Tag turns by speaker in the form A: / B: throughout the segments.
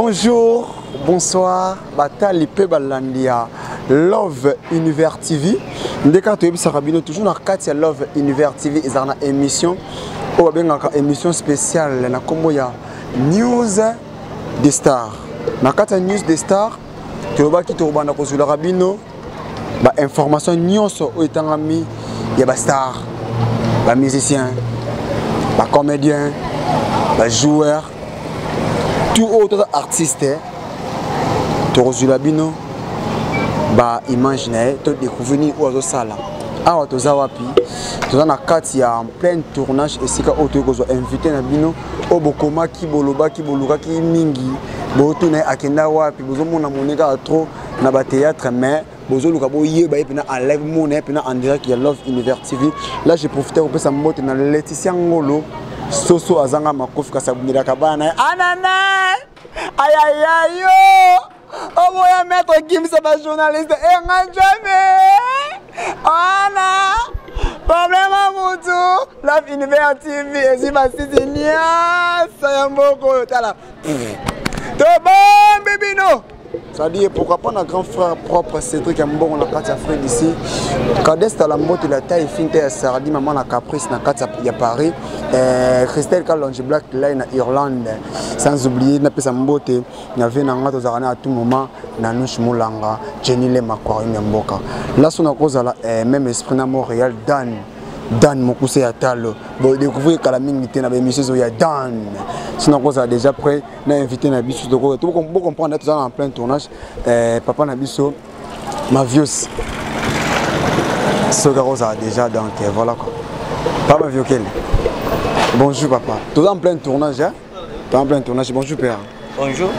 A: Bonjour, bonsoir, Batali Pebalandia, Love Univers TV. Ndeka to yebisa kabino toujours na kati ya Love Univers TV ezana émission o benga émission spéciale na kombo ya News des Stars. Na kati ya News des Stars, to ba ki to banda ko zula kabino ba information nyonso o etangami ya ba star, ba musicien, ba comédien, ba joueur, tout autre artiste, Torozula Bino, ba imaginer, te découvrir au sala. Awa toza wapi, toza na kati ya en plein tournage et sika auto ko invité na bino o bokoma ki boloba ki boluka ki mingi boto na akenda wapi bozo mona moneka trop na ba théâtre mais bozo luka bo yeba epina en live mona epina en direct ya Love Univers TV. Là j'ai profité pour ça mbote na Laetitia Ngolo Soso azanga makofi kasabunira kabana anana ayayayo obo ya maître Gims ba journaliste et ngajame ana problème à mutu Love Univers TV ezi basisi nia sayamboko tala to bon bébino. Ça dit pourquoi pas notre grand frère propre Cédric Ambon on a quatre frères d'ici. Kadesta la moto la taille finte à Sardi maman la caprice na quatre ya Paris. Christelle Kalonji Black Line à Irlande. Sans oublier na pesa mbote na vena ngato zakana à tout moment na Nush Mulanga Jenny Le Makwari Mboka. Là son cause la même esprit na Montréal Dan Mokuse ya Talo. Bon découvrir que la mingité na émission ya Dan. Sinon cause déjà prêt na invité na biso de tout comprendre tout ça en plein tournage. Papa na biso ma vieux ce gars déjà donc voilà quoi. Papa vieux quel. Bonjour papa. Tout en plein tournage hein? Tout en plein tournage. Bonjour père.
B: Bonjour.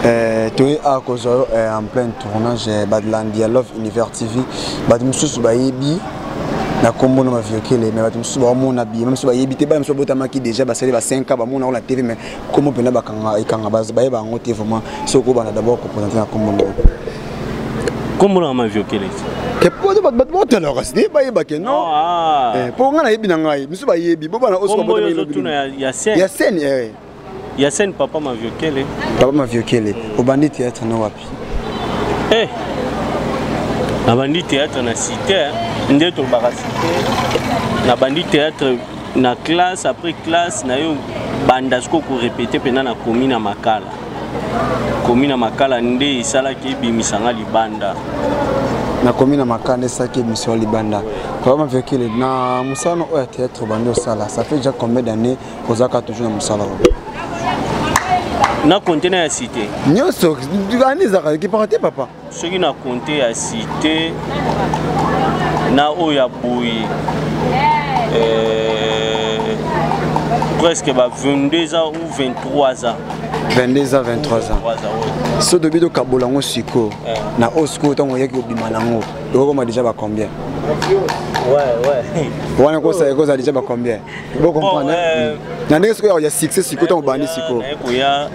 A: Tu es à cause en plein tournage Badlandia Love Univers TV. Bad mususu ba yebi na kombo na vieux quel mais bad mususu ba mona bi même so ba yebi te ba mususu bota maki déjà ba sali ba 5 ans ba mona la TV mais comment pena ba kanga ikanga ba ba ngote vraiment soko bana d'abord ko présenter na kombo na
B: kombo na ma vieux quel
A: ke poto ba bota la reste ba yeba ke non pour nga na yebi na ngai mususu ba yebi bo bana osko bota
B: ya scène ya scène papa ma vieux quel
A: papa ma vieux quel au bandit théâtre na wapi
B: na bandit théâtre na cité ndeto baka cité na bandit théâtre na classe après classe na yo bandasko ko répéter pena na commune Makala nde isala ki bimisanga libanda
A: na commune Makala saki mission libanda papa ma vieux quel na musano o théâtre bando sala ça fait déjà combien d'années kozaka toujours na musala
B: na compté na cité
A: nyoso ngani zaka ki parate papa
B: ce qui na compté à cité na oya boui presque 22 ans ou 23 ans
A: 22 ans 23 ans so de bido kabolango siko na osko tango yaki obimanango doko ma déjà ba combien ouais wana ko ça déjà ba combien vous comprenez na ndenge ko ya succès siko tango bandi siko
B: ko ya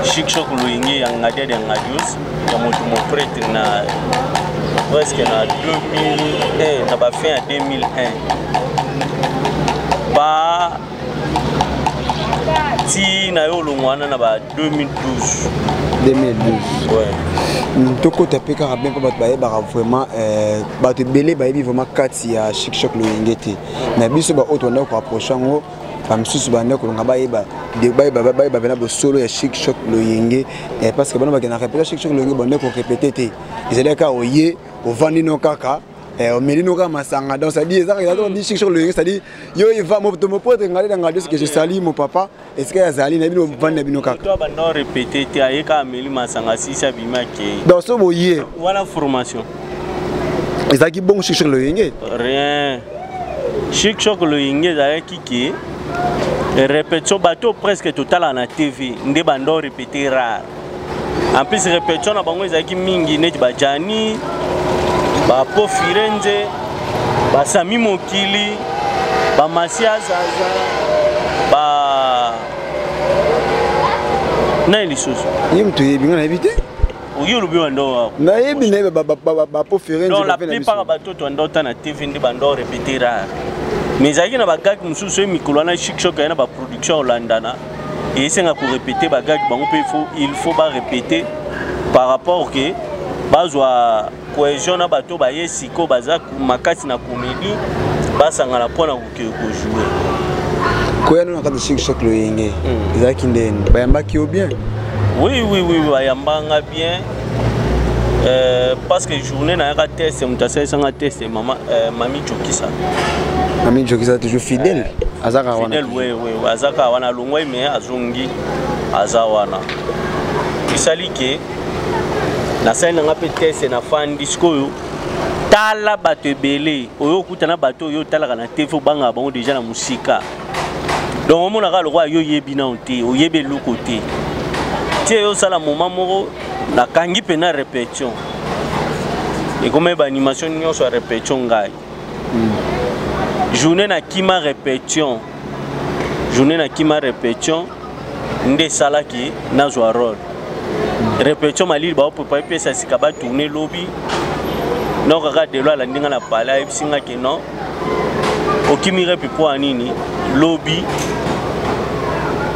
B: chic choc loingi ya ngade de ngadios ya moto mo prêtre na presque na 2001 na ba fin à 2001 ba ti na yo longwana na ba 2012
A: ouais toko tapeka bien pas ba vraiment ba te belé ba vraiment kati ya chic choc loingete na biso ba auto na ko approcher ngo ba msusu ba ndeko nga ba yeba de ba bena bo solo ya chic choc loyenge parce que bana ba kena répéter chic choc loyenge ba ndeko répéter te ezele ka oye o vandi no kaka au melino ka masanga donc ça dit ça dit chic choc loyenge ça dit yo il va mo pote ngale na ngade ce que je salue mon papa est-ce que azali na bino vandi na bino kaka
B: toi ba no répéter te ayeka meli masanga si ça bima ke
A: donc so boye
B: voilà formation
A: ezaki bon chic choc loyenge
B: rien chic choc loyenge za kiki répétition bateau presque total à la TV ndé bando répéter rare en plus répétition na bango ezaki mingi neti ba Jani ba Po Firenze ba Sami Mokili ba Masia Zaza ba na ilisoso
A: yimtu yebi ngana ebite
B: oyo lubi wando
A: na yebi na ba Po Firenze
B: non la plupart bateau to ndota na TV ndé bando répéter rare mais zaki na bagaki mususu mikolo na chic choc na ba production Holandana et c'est pour répéter bagage il faut pas répéter par rapport que bazwa cohésion na bato ba yesiko baza makati na comédie basanga na pona ko jouer
A: ko yana na Chic Choc Loyenge ezaki ndeni bayambaki yo bien.
B: Oui bayambanga bien parce que journée na ka test mutasa sanga test Mami Jokisa.
A: Mami Jokisa toujours fidèle. Azaka wana.
B: Fidèle oui azaka wana longwa mais azongi azawana. Isali ke na saina ngape test na fan disco yo tala bato ebele oyo kutana bato yo tala na TV banga bango déjà na musika. Donc on mona ka le roi yo yebi na onté oyebe lokoté. Tie yo sala moment moko na kangi pena répétition. Et comme ba animation nyo so répétition ngai. Journée na kima répétition. Journée na kima répétition nde sala ki na zo rôle. Répétition mali ba papa pesa sikaba tourner lobby. Non regarde de loi la ndinga na pala e singa ke non. Okimire pipo anini lobby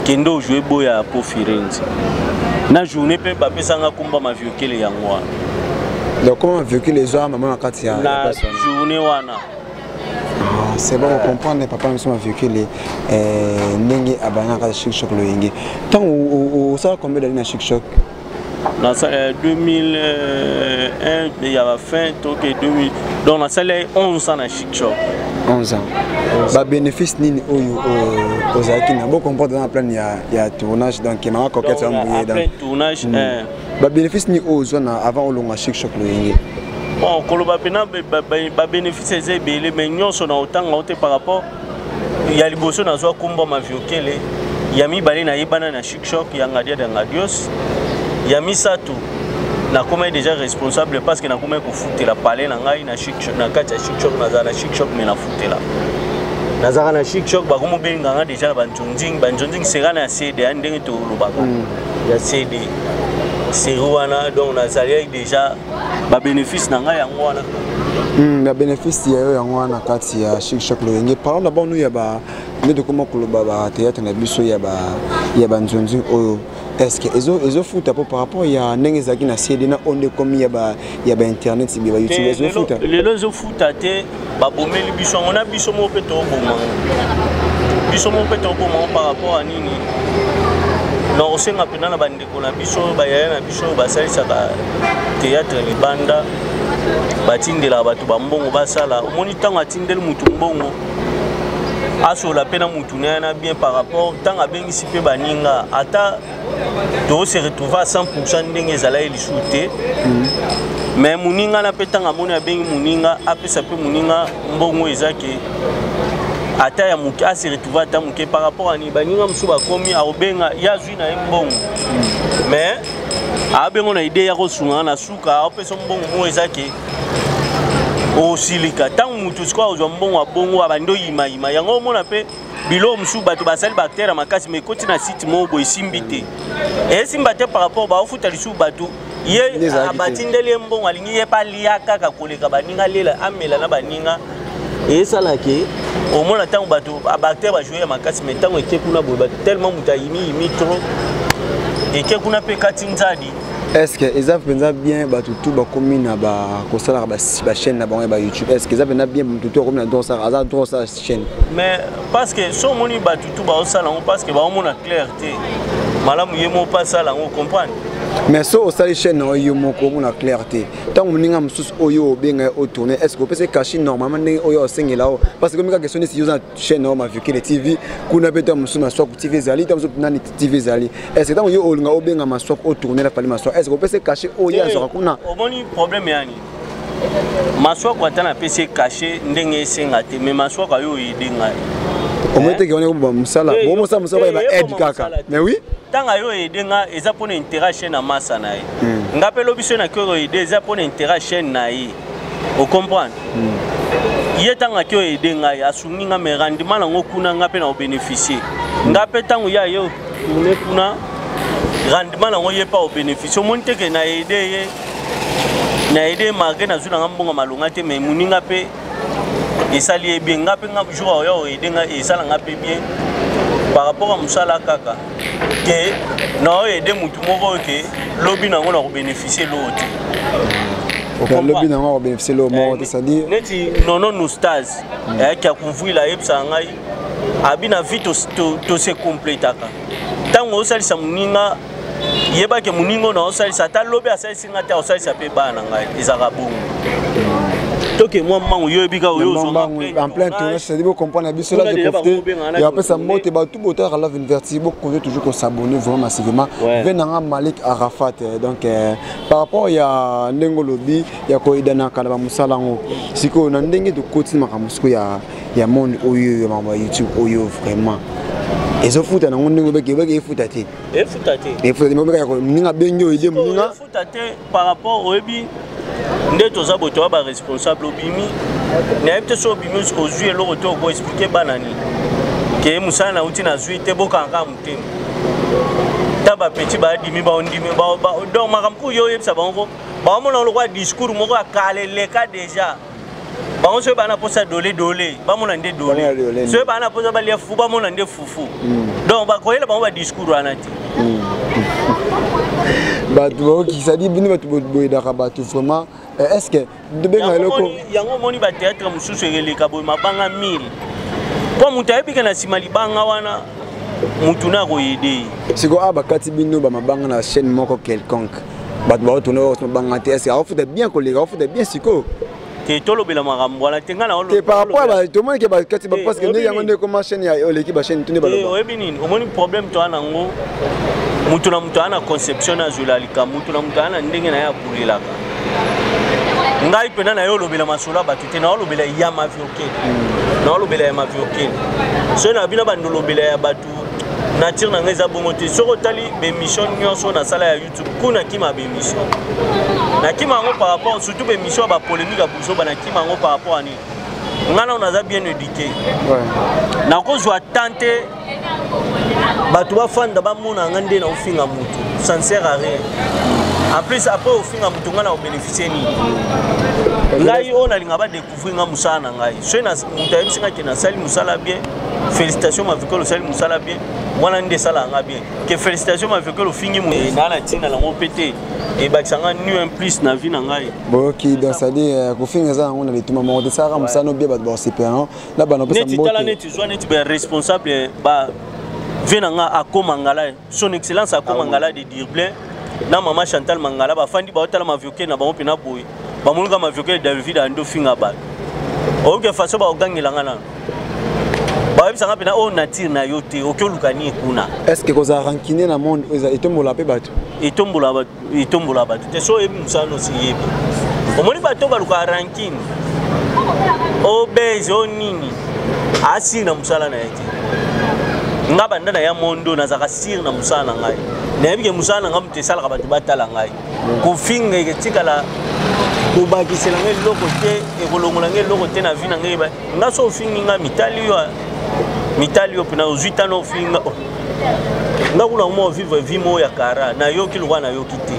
B: kendo jouer boya po Firenze. Na journée pe ba pesanga kumba ma viokele yangwa.
A: Donc comment viokele les hommes maman kati ya
B: la journée wana.
A: C'est bon on comprendre papa monsieur ma viokele ndenge abana ka Chic Choc Loyenge. Tant au ça combien d'années na Chic Choc?
B: Dans 2001 il y a fin donc 2000 donc la salle 11 ans na Chic Choc.
A: 11 ans. Ba bénéfice nini aux Zaki na bon comprendre dans plan il y a tournage donc il m'a coquette embrouillé dans
B: tournage
A: ba bénéfice ni aux zones avant au long Chic Choc Loyenge.
B: Bon koloba pena ba bénéfice c'est belé mais nyonso na autant ngauté par rapport il y a liboso na zo kumba ma viokele ya mi balé na yebana na Chic Choc ya ngadia de ngadios ya mi satu na comme déjà responsable parce que na comme ko foutre la palais na ngai na Chic Choc na kati ya Chic Choc na Chic Choc mais na foutre la nazara na Chic Choc ba komo benga déjà banjonjing sera na CD ndenge to lobaka ya CD c'est wana donc nazali déjà ba bénéfice na ngai yango wana
A: na bénéfice ya yo yango wana kati ya Chic Choc Loyenge parole d'abord nous ya ba nde comment koloba ba théâtre na biso ya ba njonjing oyo. Est-ce que ils ont foutu par rapport il y a ndenge zaki na CD na onde comme il y a ba internet si ba YouTube ils ont foutu
B: les deux foutu até ba bomeli biso on a biso mo peto bomang par rapport à nini non c'est nga pena na bande ko na biso ba ya na biso ba salisa ka théâtre libanda batindela batu ba mbongo basala omoni tango atindel mutu mbongo aso la pena mutu na bien par rapport tant abengisi pe baninga ata to se retrouver à 100% ndenge ezala elisute mais muninga na petanga moni abengi muninga apesa pe muninga mbongo ezake ata ya muke a se retrouver ata muke par rapport à ni baninga musu bakomi a obenga ya zui na mbongo mais abengo na idée ya kosunga na suka apesa mbongo mo ezake osilika tant mutu sikwa ozwa mbongo abongo abando yima yango mona pe bilo musu bato basali bactère makasi mais koti na site mo boy simbité et simbate par rapport ba ofuta lisu bato ye abatindeli mbongo alingi ye pa liaka ka koleka baninga lela amela na baninga et ça là que au moins tant bato bactère ba jouer makasi mais tant que kuna boy tellement muta yimi trop et que kuna pe katinzadi.
A: Est-ce que ils avaient bien tout ba commune na ba kosala ba chaîne na ba YouTube est-ce qu'ils avaient bien tout commune dans ça chaîne
B: mais parce que so moni ba tout ba osala parce que ba mona clarté malamu yemo pas ça là on comprend
A: mais so osala chaîne na yo moko mona clarté tant moninga mususu oyo benga o tourner est-ce que peut se cacher normalement oyo sengela parce que comme ka question si yo chaîne na ma viokele TV kuna beta mususu na swak TV zali tam so nani TV zali est-ce que tant yo olinga o benga ma swak o tourner la pali ma swak est-ce que peut se cacher oyo azora kuna
B: o moni problème yani ma swak watana peut se cacher ndenge sengate mais ma swak ayo idenga
A: au moins que on est bon musala bon ça musala ba aide kaka mais oui
B: tanga yo edenga eza pona intérêt chaîne na massa na ye ngapelo biso na kyo ide eza pona intérêt chaîne na ye o comprendre ye tanga kyo edenga ya sunginga me rendement nango kuna ngape na bénéficier ngape tango ya yo tourner kuna rendement nango ye pas au bénéficier monte que na aide malgré na zuna ngambonga malonga te mais muninga pe esali bien ngape ngap jour yo edenga esala ngape bien par rapport à Moussala Kaka que non aider mutu moko que lobby nango na bénéficier l'autre.
A: Le lobby nango na bénéficier l'autre, c'est-à-dire
B: neti nono nous stars qui a convoi la epsa ngai abina vite to se complétaka. Tango osalisa muninga yeba ke muningo na osalisa ta lobby asalisa ngata osalisa pe bana ngai ezaka bongo. Que moi
A: en plein tournage, c'est-à-dire vous comprenez bien cela de profiter et après ça monte et tout beau à Love University beaucoup toujours qu'on s'abonner vraiment massivement venant Malik Arafat donc par rapport il y a Nengo Lobby il y a Koidana Kalaba Moussalango si qu'on a ndenge de continuer makamusko il y a monde oyo mama YouTube oyo vraiment et ça fout dans on ndenge beke foutaté
B: et foutaté
A: ninga benyo ide ninga
B: foutaté par rapport au ebi ndé toza boto ba responsable obimi na yebte so obimi ozui eloko to ko expliquer banani ke musana na uti na zui te bokanga mutemi taba petit ba dimi ba ondimi ba donc makampu yo yebsa bango ba mona lo kwa discours moko akale leka déjà ba on se bana posa dole ba mona ndé dole se bana posa ba lia fu ba mona ndé fufu donc ba koyela ba ba discours anati
A: Bato qui ça dit bino bato boyedaka bato vraiment est-ce que de benga eloko
B: yango moni ba théâtre mususu eleka boy mabanga 1000 kwa mutu ayebika na sima libanga wana mutu na koyede
A: siko abakati bino ba mabanga na chaîne moko quelconque bato ba tourner au mabanga te est-ce que faut bien koleka faut bien siko
B: ke tolobela makambo wana tenga na
A: olo par rapport ba to moni ke ba kati ba parce que ne yango ne comme chaîne ya oleki ba chaîne tune ba
B: oyebi nini omoni problème to anango mutu na mutu ana conception na zulalika mutu na mutu ana ndenge na ya kulilaka ngai pena na yo lobela masolo batu te na lobela ya mavioke na lobela ya mavioke so na bina bando lobela ya batu nature na ngeza bongo te soko tali be mission nyonso na sala ya YouTube kuna kima be mission na kima ngo par rapport surtout be mission ba polémique abuso bana kima ngo par rapport ani ngana on a bien éduqué na ko zo tenter bato bafanda bamona ngande na ofinga mutu ça ne sert à rien en plus après ofinga mutu ngana obénéficier ni ngai on alinga ba découvrir nga musana ngai so na mutu ayebsinga ke na sali musala bien félicitations ma vikolo sali musala bien wana nde sala nga bien que félicitations ma vikolo fingi mu na na tina la ngo pété et bakisanga nu un plus na vie na ngai
A: boki donc ça dit ko finga za ngona le tuma mo de sara musano bien bato ba sepéran là ba no pesa
B: mbote neti tala neti zo neti be responsable ba venanga akoma ngala son excellence akoma ngala de Dirblin na maman Chantal Mangala ba fandi ba otala mavioke na ba opina boy ba mulunga mavioke David ando finga ba oke faso ba ogangela ngana ba bisanga pena o nature na yote okyolukani kuna
A: est-ce que koza rankine na monde etombola pe bato
B: etombola bato te so ebi musano si yebi omoni bato baluka rankine o beze o nini asi na musala na yete ngaba ndana ya mondo na zaka sir na musana ngai na yebike musana ngam te sala ka bato batala ngai ko finga ke tikala ko bakisela ngai loko te e kolongola ngai loko te na vina ngai ba ngaso fingi nga mitali yo pena ozita no finga ngakuna mo vivre vimo ya kara na yo kilwa na yo kite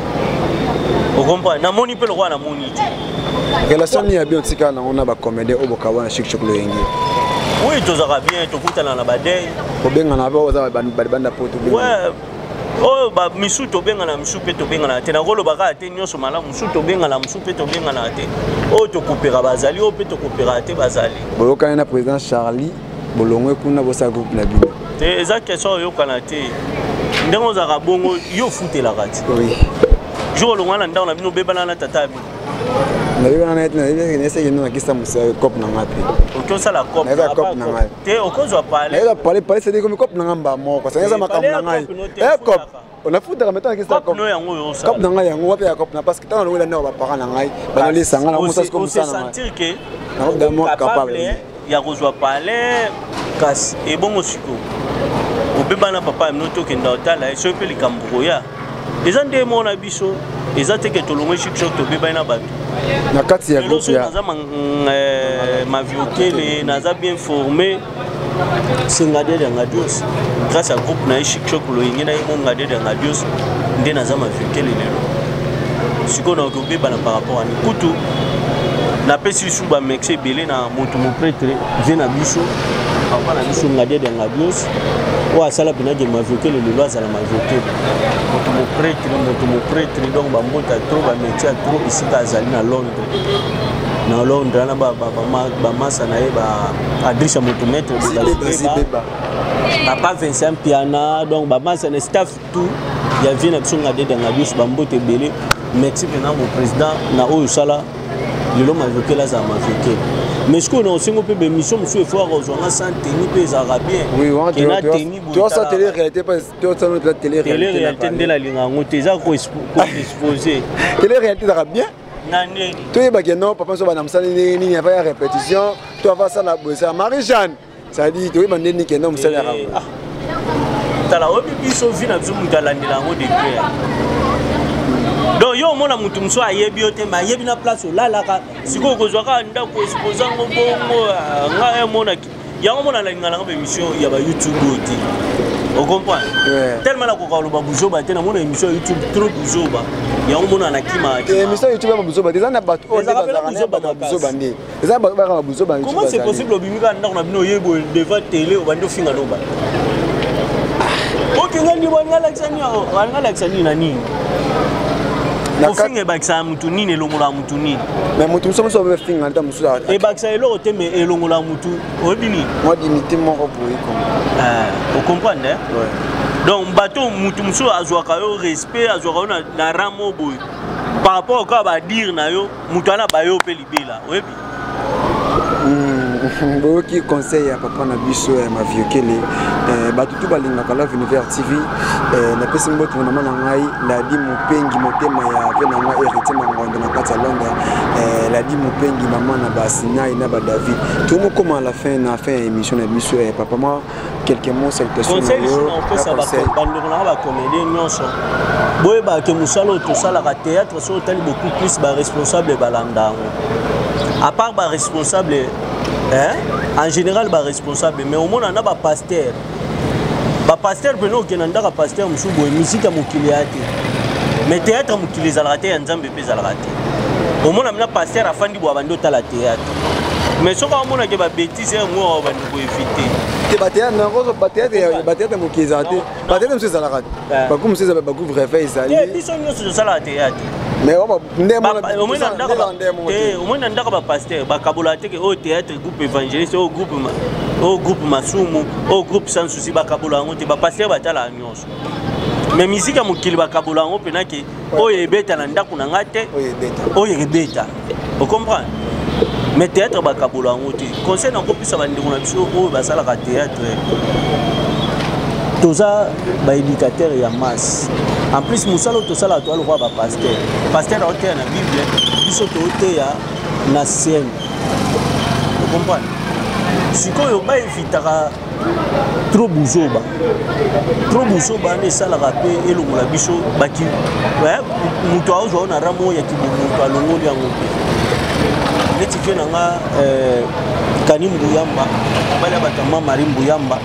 B: o comprendre na moni pe lo na moni te
A: relation ni ya bien tika na ona ba comédie oboka wana shik lo yengi.
B: Oui, tu as bien, tu as la badé.
A: Tu bien en avoir banda poto.
B: Ouais. Oh, bah, misu to bien na misu pe to bien na te na golo baka te nyoso mala misu to bien na misu pe to bien na te. Oh, to coopéra bazali, oh pe to coopéra te bazali.
A: Boloka na président Charlie, bolongwe kuna bosa groupe na bino.
B: Te eza question yo kana te. Ndengo za kabongo yo fute la kati.
A: Oui.
B: Jo lo ngana ndao na bino bebana na tata bi.
A: Na bibana na ese yeno na kisa musa cop na ngapi.
B: Okyo sala cop.
A: Na cop na ngai.
B: Te okozwa pale.
A: Na pale c'est comme cop na ngamba moko. Ça ngeza makam na ngai. Cop. On a foutu kameta kisa cop.
B: No yango yo sala.
A: Cop na ngai yango wapi ya cop na parce que tant wela na ba parents na ngai. Bana lisa ngana musa comme ça na ngai.
B: Sentir que
A: na damo capable
B: ya kozwa pale kasi ebongo siko. Obebana papa mnoto kenda otala so pe likambo ya. Eza nde mona biso. Eza teke tolongwe shikshok to beba na bato.
A: Na kati ya groupe ya
B: naza ma viokele naza bien formé singade de ngadios grâce à groupe na shikshok lo yingena yimo ngade de ngadios nde naza ma viokele lelo siko na ko beba na par rapport à kutu na pesi su ba mexe belé na moto mo prêtre vient na biso apa na biso ngade de ngadios Ouais, ça la peine de m'avoquer le loi à la m'avoquer. Mon prêtre, donc ma monte à trop, ma métier à trop ici à Londres. Dans Londres, là bas masse na ba adresse motomètre papa Vincent Piana, donc ba masse na staff tout. Il y a bien action à dans la bus bambote belé. Merci maintenant mon président na o sala. Le l'homme m'avoquer là ça m'avoquer. Mais ce qu'on a aussi un peu de mission, monsieur, il faut avoir sans tenir les Arabiens.
A: Oui, on a tenir. Tu as sa télé-réalité, tu as sa télé-réalité.
B: Télé-réalité de la ligne, on t'a exposé.
A: Télé-réalité d'Arabien? Tu es baguette, non, papa, ça va dans ça, il n'y a pas de répétition. Tu vas faire ça la bosse. Marie-Jeanne, ça dit, tu es bandé, ni qu'un homme, c'est l'arabe.
B: Tu as la haute mission, tu as la zoom, tu as la langue de guerre. Donc yo mona mutu mso ayebi yote ma yebi na place là là siko kozwaka ndako exposer ngo bongo nga mona yango mona la ngala ngaba émission ya ba YouTube oti on comprend tellement la ko ba buzoba te na mona émission YouTube trop buzoba yango mona na kima
A: émission YouTube ba buzoba des na bato on ba buzoba ndi eza ba buzoba
B: comment c'est possible obimika ndako na bino yebo devant télé o bando finga no ba OK ngani ngala laksani na nini ofinga bakisa mutu nini elongola mutu nini
A: mais mutu muso muso be finga nta muso
B: e bakisa eloko te mais elongola mutu obini
A: moi dignité moko boye comme
B: vous comprenez donc bateau mutu muso azwaka yo respect azwaka na ramo boye par rapport au ba dire na yo mutu ana ba yo pe libela oyebi
A: qui conseille à papa na biso ma vieux kele batutu balinga kala Univers TV na pesi mboto na mama ngai la di mupengi motema ya ve na nga héritier mangondo na kati ya Londres la di mupengi maman na basina na ba David tout le monde comme à la fin émission na biso papa moi quelques mots salutations
B: conseil on peut ça va bandona ba comédien nyonso boye ba ke musalo to sala ka théâtre so tali beaucoup plus ba responsable balandango à part ba responsable en général ba responsable mais au monde on a ba pasteur beno kenanda ka pasteur musubo musique ya mokili ate mais théâtre mokili za la raté nzambe pe za la raté au monde amna pasteur afandi bo abando ta la théâtre mais soko amona ke ba bêtise ngo bando ko éviter
A: te batéa na rozo batéa mokili za ate batéa musubo za la raté ba comme musubo ba couvre feu ezali
B: biso nyonso za la théâtre
A: mais on va
B: ndaka ba pasteur ba kabola te ke au théâtre groupe évangéliste au groupe masumu au groupe sans souci ba kabola ngo te ba pasteur batala nyonso mais musique ya mokili ba kabola ngo pena ke oyo ebeta na ndako na ngate oyo ebeta vous comprenez mais théâtre ba kabola ngo te conseil na ko pisa ba ndeko na biso oyo basala ka théâtre toza ba éducateur ya masse en plus musalo to sala to alwa ba pasteur ote na bible biso to ote ya na scène vous comprenez sikoyo ba evitaka trop buzoba ne sala rapé elongola biso baki muto azo na ramo ya kibumu alongoli yango neti fe nanga kanimbu yamba bala batama marimbu yamba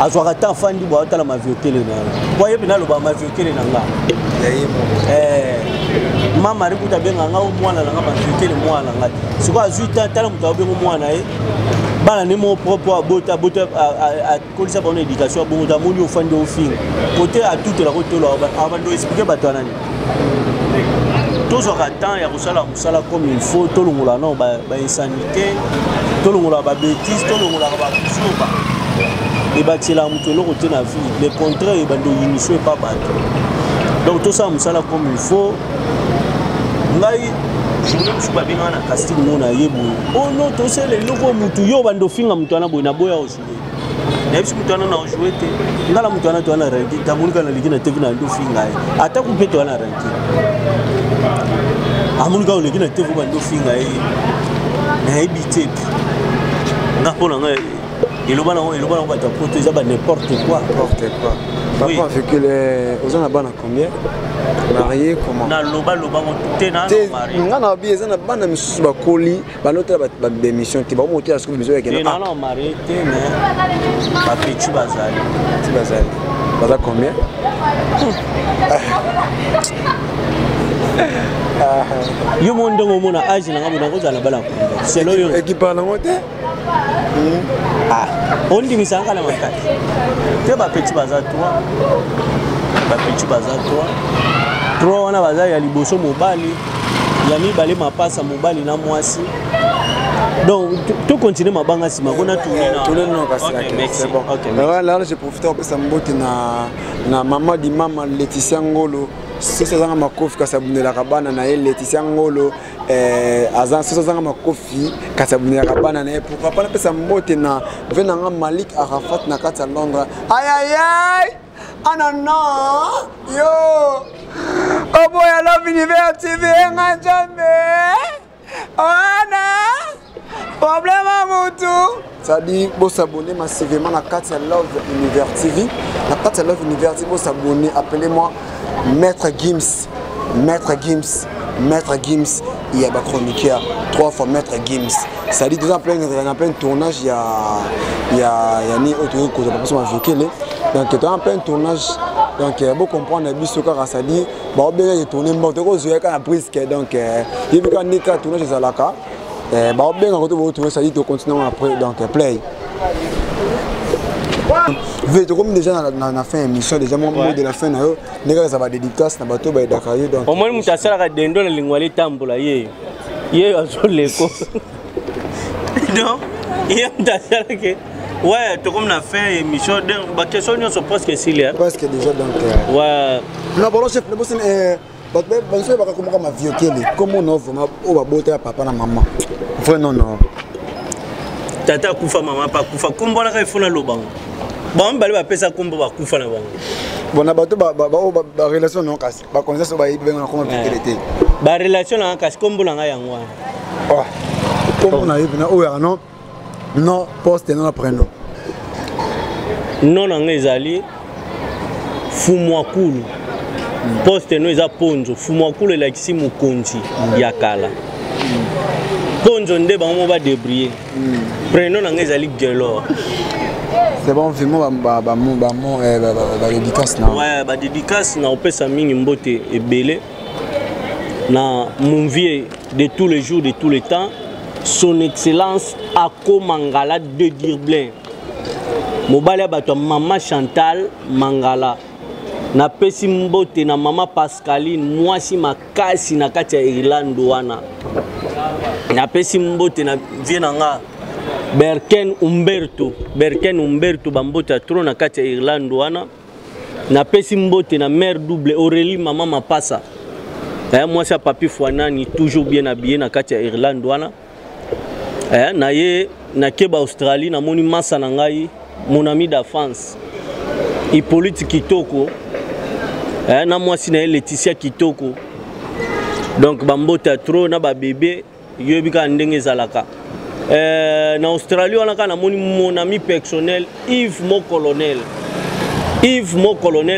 B: azwaka ta fandi bo atala ma viokele na bo yebi na loba ma viokele na nga mama ributa benga nga mwana na nga ma viokele mwana nga siko azuita tala muta bengo mwana bana ne mo propre bota a kolisa bonne éducation bon da moni ofandi ofinga côté à toute la rotolo abando expliquer batwana ni tozoka temps ya kusala musala comme il faut tolongola non ba insanité tolongola ba bêtise tolongola ba kusuba et bâtir mutu loko te na vie le contraire et bando initié pas bato donc tout ça musala comme il faut ngai journée musu babinga na casting mona yebo oh non to c'est le loko mutu yo bando finga mutu ana boina boya osule na bisu mutu ana na jouer te ngala mutu ana to ana ranki tamulika na ligina TV na ndo finga ata kupeto ana ranki amulika ligina TV bando finga na ebite ngapona ngai et le ballon va te protéger n'importe quoi.
A: Oui. Papa, fait que les gens là-bas combien mariés comment?
B: Na loba monté na marié.
A: Ngana bien ça na bana misusu ba koli ba noter ba émission ti ba monter à ce que besoin que
B: non marié té mais ba petit bazali.
A: Bazali combien?
B: Yo mon dongo mona âge na ngabo na kozala bala. C'est lo yo.
A: Équipe parle ngote.
B: Ah, on dit misanga la makati. Te ba petit baza toi. Ba petit baza toi. Trois wana baza ya liboso mobali. Ya mibale mapasa mobali na mwasi. Donc tout continue mabanga sima kona tourner
A: non c'est bon. Là j'ai profité un peu ça mbote na maman di maman Laetitia Ngolo. Si ça zanga makofi kasabunela kabana na elle Laetitia Ngolo azan si ça zanga makofi kasabunela kabana na pourquoi pas pesa mbote na venanga Malik Arafat na kata Londres. Aïe aïe aïe. Anana yo. Oh boy, I love Univers TV ngajambe. Ana problème à moto. Ça dit bon s'abonner massivement à Katia Love Univers TV. La Katia Love Univers TV, bon s'abonner, appelez-moi Maître Gims. Maître Gims. Maître Gims, il y a un chroniqueur, 3 fois Maître Gims. Ça dit déjà en plein tournage, il y a ni autre chose, donc il y a en plein tournage. Donc il faut comprendre que ça dit bah bien il tourner bon donc je vais prise donc il veut quand nika tourner chez Alaka bah bien quand vous tourner ça dit de continuer après donc play. Comme déjà na fin émission déjà mon mot de la fin na yo neka ça va dédicace na bato ba Dakar donc
B: au moins mutasala ka dendo na lingwali tambola ye azoleko donc ye mutasala ke ouais, tout comme on a fait émission de la question nous sommes presque ici
A: presque déjà donc
B: ouais
A: non bon chef le boss bon ça va comment ma vieux comment on vraiment on va botter papa na maman vrai non
B: tata kufa maman pas kufa kombo la ifuna lobango bon bali ba pesa kombo ba kufa na bango
A: bon na bato ba relation non kasi ba connaissance ba ibe na comment était
B: ba relation na kasi kombo na nga yango
A: oh kombo na ibe na o ya non non poste non prénom
B: non na nga ezali Fumwakulu poste no eza Ponzo Fumwakulu elakisi mokonzi ya kala Ponzo nde bango ba débrier prénom na nga ezali Gelor.
A: C'est bon vraiment ba dédicace na
B: ouais ba dédicace na opesa mingi mbote ebele na mon vieux de tous les jours de tous les temps son excellence Ako Mangala de Dirblin mobali bato maman Chantal Mangala na pesi mbote na maman Pascaline mwasi makasi na kati ya Irlande wana na pesi mbote na vienanga Berken Umberto bambota trop na kati ya Irlande wana na pesi mbote na mère double Aurélie maman Mapasa moi c'est papi Fouanani toujours bien habillé na kati ya Irlande wana na ye na keba Australie na moni masa na ngai mon ami d'enfance Hippolyte Kitoko na mwasi na Laetitia Kitoko donc bambota trop na ba bébé yobika ndenge zalaka na Australie wana kana moni mon ami personnel Yves Mo Colonel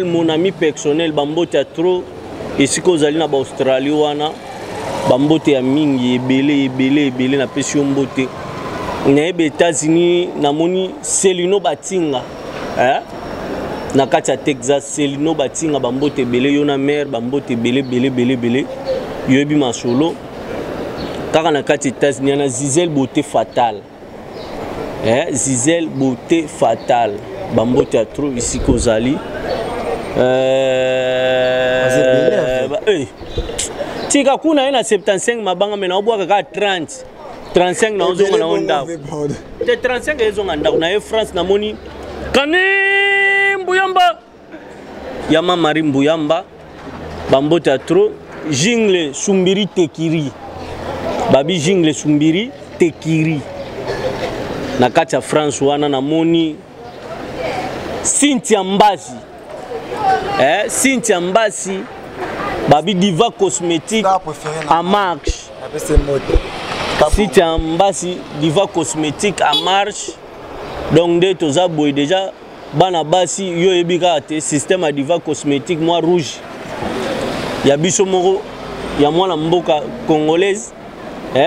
B: mon ami personnel bambota trop esiko zali na ba Australie wana bambote ya mingi ebele na pesi mbote na États-Unis na moni Celino Batinga na kati ya Texas Celino Batinga bambote ebele yo na mère bambote ebele yobi masolo kaka na kati États-Unis na Zizel Beauté Fatale Zizel Beauté Fatale bambote ya trop ici kozali tika kuna ina 75 mabanga mena obwa ka 35 na ozonga na onda te 35 ezonga ndako na France na moni kani Mbuyamba ya mama Marie Mbuyamba bambota trop Jingle Sumbiri Tekiri babi Jingle Sumbiri Tekiri na kati ya France wana na moni Cynthia Mbasi babi Diva Cosmétique à marche Cynthia Mbasi Diva Cosmétique à marche donc de toza boy déjà bana basi yo ebika te système à Diva Cosmétique moi rouge ya biso moko ya mwana mboka congolaise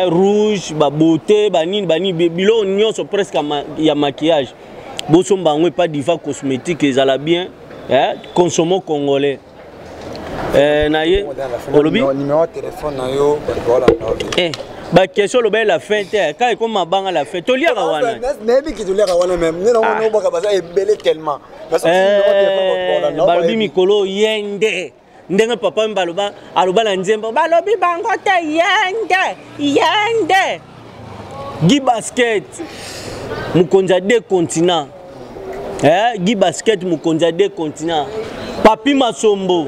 B: rouge ba beauté bani bilo nyonso presque ya maquillage boso mbango pas Diva Cosmétique ezala bien consommons congolais na ye olobi
A: numéro de téléphone na yo voilà
B: ba question lo ba la fin te ka ko mabanga la fin to liaka wana
A: nebi ki to liaka wana même ne no boka basa ebele tellement
B: balobi mikolo yende ndenge papa mbaloba aloba na nzembo balobi bango te yende Guy Basket mukonza de continent Guy Basket mukonza de continent Papi Masombo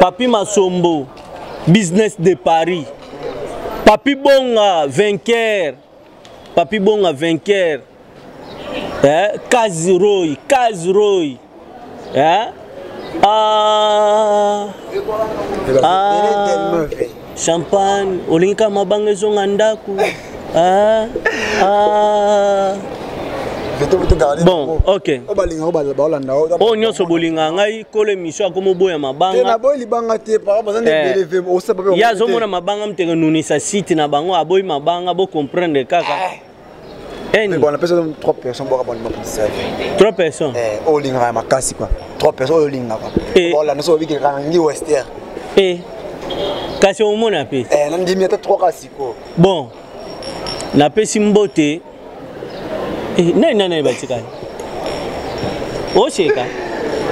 B: Papi Masombo business de Paris Papi Bonga vainqueur Kaziroy champagne olinka mabanga zonga ndaku bon ok o nyoso bolinga ngai kole mission akomo boya mabanga
A: na boy libanga te par exemple belevé o sababu
B: ya zomona mabanga mtenge nunisa site na bango aboy mabanga bo comprendre kaka
A: mais bon on appelle ça 3 personnes pour abonnement pour ça
B: 3 personnes
A: o linga makasi quoi 3 personnes o linga quoi voilà nous so biki rangi western
B: kasi au mona pe
A: nandimi ata 3 kasi ko
B: bon na pesi mbote nani batikani o sheka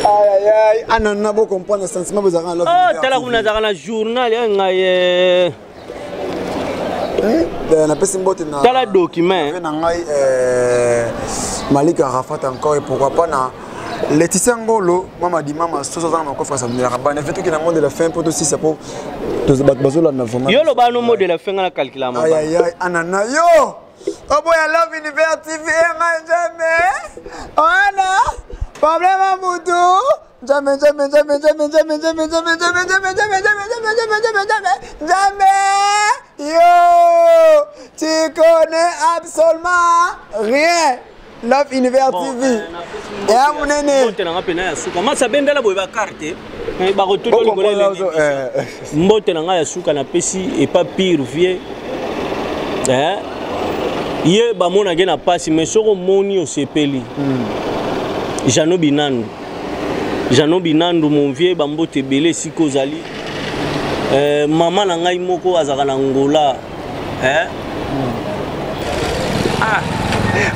A: ay anana bo comprendre sentiment bezaka love
B: tala kuna zaka na journal ngaye
A: na pesi mbote na
B: tala document
A: na ngai Malik Arafat encore et pourquoi pas na Laetitia Ngolo mama di mama soso za na kofa samedi la bana fait que na monde de la fin pour aussi c'est pour bazola na vraiment
B: yo lo ba no mode de la fin na calculer ma
A: ay anana yo oboya love Univers TV jamais ana problème mutu jamais yo tu connais absolument rien Love Univers TV et à mon aîné
B: masa bendela boye ba carte ba retour mbote na nga ya suka na pesi et pas pire vieux ye ba mona gena pasi mais soko moni o sepeli Jano Binandu mon vieux ba mbote belé siko zali maman na ngai moko azaka na Ngola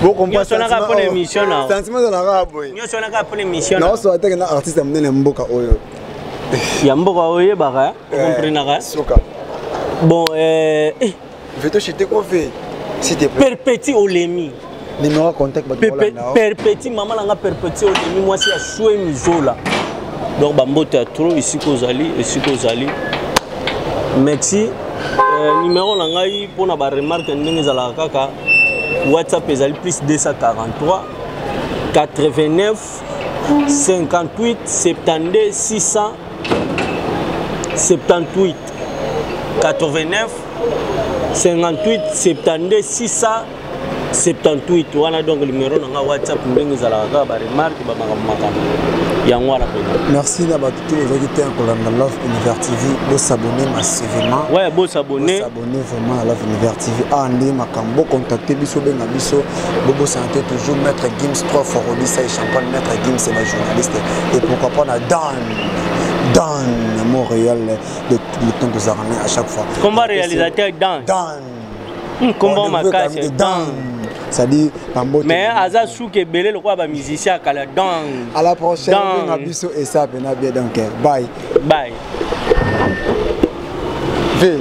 A: vous comprenez
B: ça na pour l'émission là
A: sentiment de la raboy
B: nyo sona ka pour l'émission
A: non so ataka na artiste amnene mboka oyo
B: ya mboka oyo baka comprenez
A: soka
B: bon
A: veto chité quoi fait s'il te plaît
B: Perpéti Olemi
A: numéro contact ba
B: Perpéti maman langa Perpéti Olemi moi si a soué mizola donc ba mbote a trop ici kozali merci numéro langa yi pona ba remarque ndenge zala kaka WhatsApp est plus 243 89 58 72 678 89 58 72 678 wana donc le numéro na WhatsApp ndenge zala ka ba remarque ba makamaka yango wana pe
A: merci na ba tout les auditeurs pour la Love Univers TV bo s'abonner massivement
B: bo s'abonner
A: vraiment à Love Univers TV andi makambo contacter biso benga biso bobo santé toujours maître Gims 3 Forobi ça champagne maître Gims c'est ma journaliste et pourquoi pas na Dan Montréal de tout le temps de Zarné à chaque fois
B: combat réalisateur Dan combat makasi Dan
A: ça dit
B: mais aza souke belé le quoi ba musicien kala Dan
A: à la prochaine on biso et ça bien donc bye
B: bye
A: V